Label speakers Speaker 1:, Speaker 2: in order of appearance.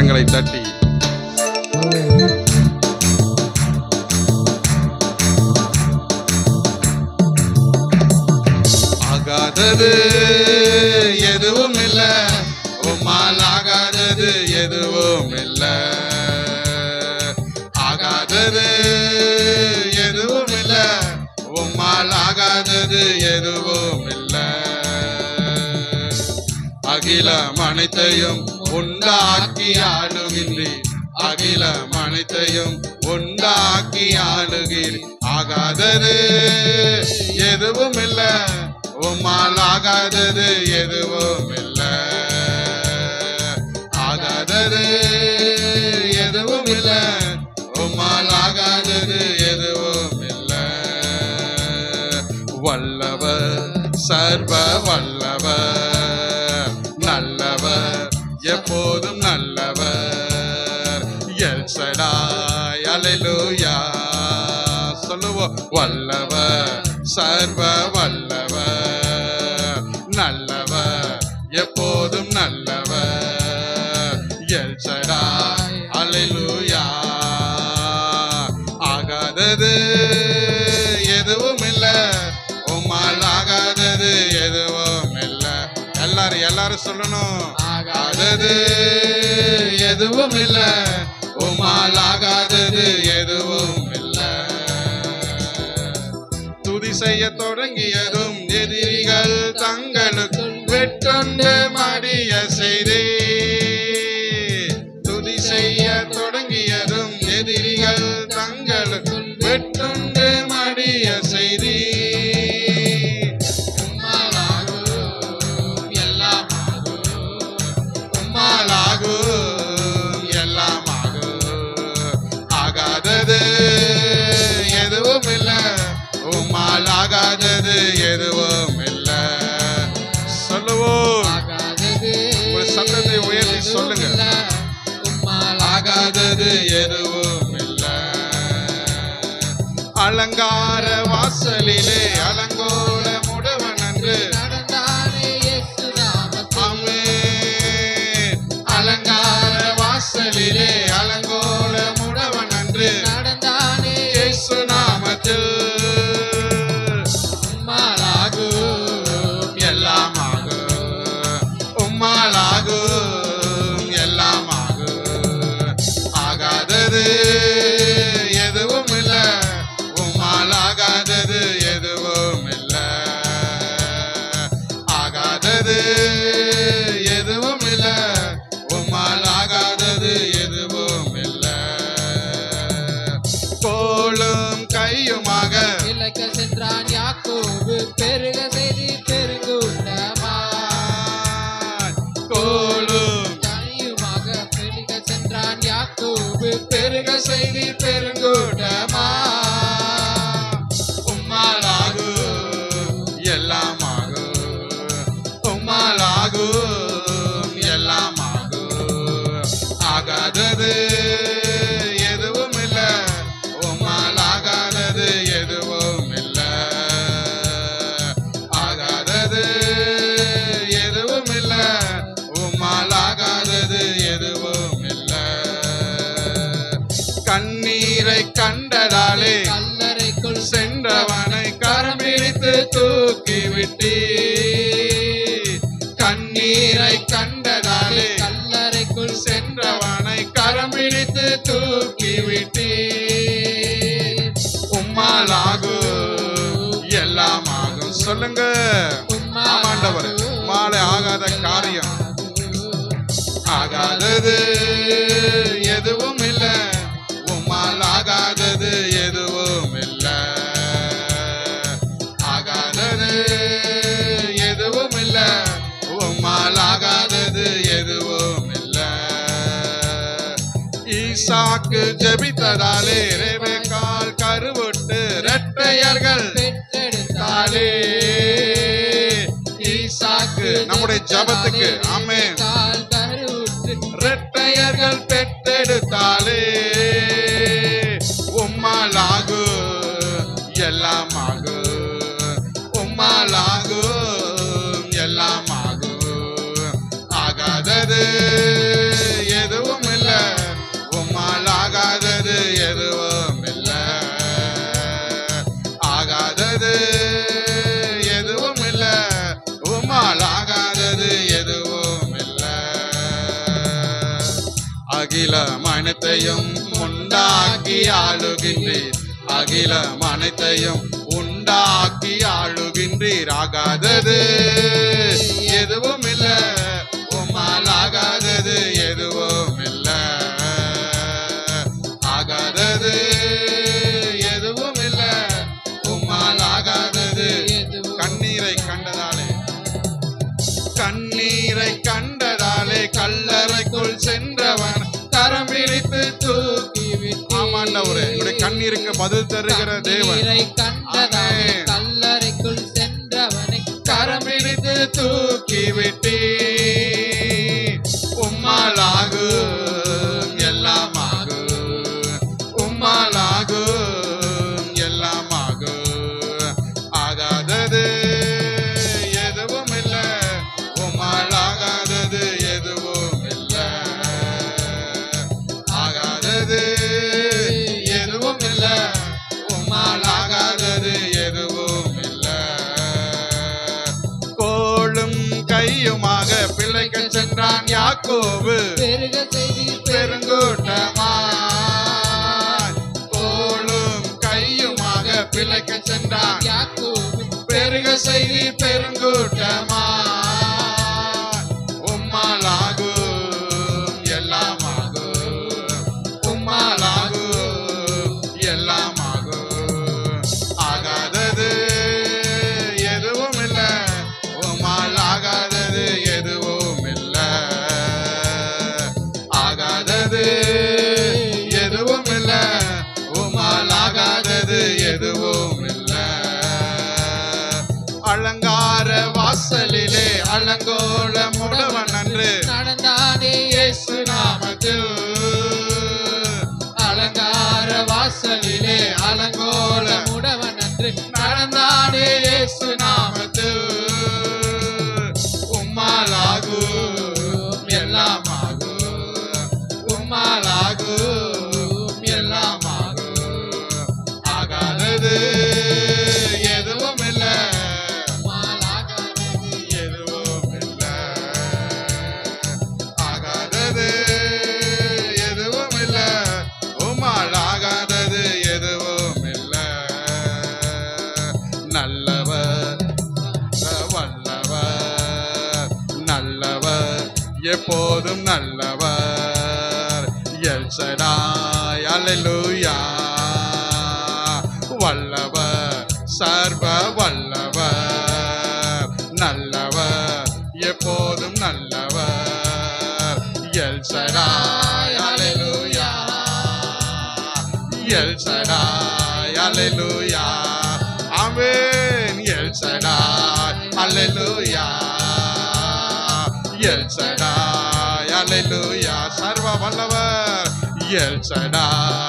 Speaker 1: கரங்களை தட்டி ஆகாதது எதுவும் இல்ல, உம்மால் ஆகாதது எதுவும் இல்ல. ஆகாதது எதுவும் இல்ல, உம்மால் ஆகாதது எதுவும் இல்ல. அகிலம் அனைத்தையும் உண்டாக்கி ஆளுகின்றீர், அகிலம் அனைத்தையும் உண்டாக்கி ஆளுகிறீர். ஆகாதது எதுவும் இல்ல, உம்மால் ஆகாதது எதுவும் இல்ல. ஆகாதது எதுவும் இல்ல, உம்மால் ஆகாதது எதுவும் இல்ல. வல்லவர் சர்வ வல்லவர், நல்லவர் எப்போதும் நல்லவர். எல் ஷடாய் அல்லேலூயா சொல்லுவோம். வல்லவர் சர்வ வல்லவர், நல்லவர் எப்போதும் நல்லவர். எல் ஷடாய் அல்லேலூயா. ஆகாதது எதுவும் இல்ல, உம்மால் ஆகாதது எதுவும் இல்ல. எல்லாரும் சொல்லணும். ஆகாதது எதுவும் இல்ல, உம்மால் ஆகாதது எதுவும் இல்ல. துதி செய்ய தொடங்கியதும் எதிரிகள் தங்களுக்குள் வெட்டுண்டு மடிய செய்தே. துதி செய்ய தொடங்கியதும் எதிரிகள் தங்களுக்குள் வெட்டுண்டு மடிய செய்தே. எதுவும் இல்ல, உம்மால் ஆகாதது எதுவும் இல்ல. சொல்லுவோம். ஒரு சத்தத்தை உயர்த்தி சொல்லுங்க. ஆகாதது எதுவும் இல்ல. அலங்கார வாசலிலே அலங்கோல முடவன் என்று நடந்தானே இயேசு நாமத்திலே. அலங்கார வாசலிலே அலங்கோல முடவன் என்று நடந்தானே இயேசு நாமத்தில். உம்மால் ஆகும் எல்லாம் ஆகும், உம்மால் ஆகும் எல்லாம் ஆகும். ஆகாதது எதுவும் இல்ல, உம்மால் ஆகாதது எதுவும் இல்ல. ஆகாதது எதுவும் இல்ல, உம்மால் ஆகாதது எதுவும் இல்ல. கோலும் கையுமாக இலக்க சென்றான் யாக்கோபு, பெருக செய்தி பெருங்கூட்டமா. கோலும் கையுமாக பெருக சென்றான் யாக்கோபு, பெருக செய்தி பெருங்கூட்டமா. உம்மால் ஆகும் எல்லாம் ஆகும், உம்மால் ஆகும் எல்லாம் ஆகும். ஆகாதது எதுவும் இல்ல, உம்மால் ஆகாதது எதுவும் இல்ல. ஆகாதது எதுவும் இல்ல, உம்மால் ஆகாதது எதுவும் இல்ல. கண்ணீரை கண்டதாலே கல்லறைக்குள் சென்றவனை கரம் பிடித்து தூக்கி விட்டீ. கண்ணீரை கண்டதாலே கல்லறைக்குள் சென்றவனை கரம் பிடித்து தூக்கி விட்டீ. உம்மால் ஆகும் எல்லாம் ஆகும். சொல்லுங்க. ஆமாண்டவர், உம்மாலே ஆகாத காரியம் ஆகாதது எதுவும் இல்ல, உம்மால் ஆகாதது எதுவும் இல்ல. ஆகாதது எதுவும் இல்ல, உம்மால் ஆகாதது எதுவும் இல்ல. ஈசாக்கு ஜெபித்ததாலே ரெபெக்காள் கருவுட்டு இரட்டையர்கள் பெற்றெடுத்தாளே. ஈசாக்கு நம்முடைய ஜெபத்துக்கு ஆமென். இரட்டையர்கள் பெற்றெடுத்தாளே. உம்மால் ஆகும் எல்லாம் ஆகும், உம்மால் ஆகும் எல்லாம் ஆகும். ஆகாதது எதுவும் இல்ல,
Speaker 2: அகிலம் அனைத்தையும் உண்டாக்கி ஆளுகின்றீர். அகிலம் அனைத்தையும் உண்டாக்கி ஆளுகின்றீர். ஆகாதது எதுவும் இல்ல, உம்மால் ஆகாதது எதுவும் இல்ல. ஆகாதது எதுவும் இல்ல, உம்மால் ஆகாதது. கண்ணீரை கண்டதாலே, கண்ணீரை கண்டதாலே கல்லறைக்குள் சென்றவன் கரம் பிடித்து தூக்கி விட்டு. ஆமாண்டவரே, என்னுடைய கண்ணீருக்கு பதில் தருகிற தேவன்.
Speaker 3: கண்டதாலே கல்லறைக்குள் சென்றவனை
Speaker 2: கரம் பிடித்து தூக்கி விட்டு. உம்மாலாகும் எல்லாமாகும், உம்மாலாகும் எல்லாமாகும். ஆகாதது எதுவும் இல்ல, உம்மால் ஆகாதது எதுவும் இல்ல. ஆகாதது எதுவும் இல்ல, உம்மால் ஆகாதது எதுவும் இல்ல. கோளும் கையுமாக பிழைக்க சென்றான் யாக்கோபு
Speaker 3: பெருக செய்தி
Speaker 2: பெருங்கூட்டமாய். கோளும் கையுமாக பிழைக்க சென்றான்
Speaker 3: யாக்கோபு
Speaker 2: பெருக செய்தி பெருங்கூட்டமாய். உம்மாலாகும் எல்லாமாகும், உம்மாலாகும் எல்லாமாகும். ஆகாதது எதுவும் இல்ல, உம்மால் ஆகாதது எதுவும் இல்ல. ஆகாதது எதுவும் இல்ல, உம்மால் ஆகாதது எதுவும் இல்ல. அலங்கார வாசலிலே அலங்கோல முடவன் அன்று
Speaker 3: நடந்தானே
Speaker 2: இயேசு நாமத்தில்.
Speaker 3: அலங்கார வாசலிலே
Speaker 2: அலங்கோல
Speaker 3: முடவன் அன்று
Speaker 2: நடந்தானே இயேசு நாமத்தில். உம்மாலாகும் எல்லாமாகும், உம்மாலாகும் எல்லாமாகும். ஆகாதது எதுவும் இல்ல, எதுவும் இல்ல. ஆகாதது எதுவும் இல்ல, உம்மால் ஆகாதது எதுவும் இல்ல. நல்லவர் வல்லவர், நல்லவர் எப்போதும் நல்லவர். எல் ஷடாய் அல்லேலூயா. வல்லவர் சர்வ வல்லவர், நல்லவர் எப்போதும் நல்லவர். எல் ஷடாய் அல்லேலூயா, எல் ஷடாய் அல்லேலூயா. ஆமென். எல் ஷடாய் அல்லேலூயா, எல் ஷடாய் அல்லேலூயா. சர்வ வல்லவர் எல் ஷடாய்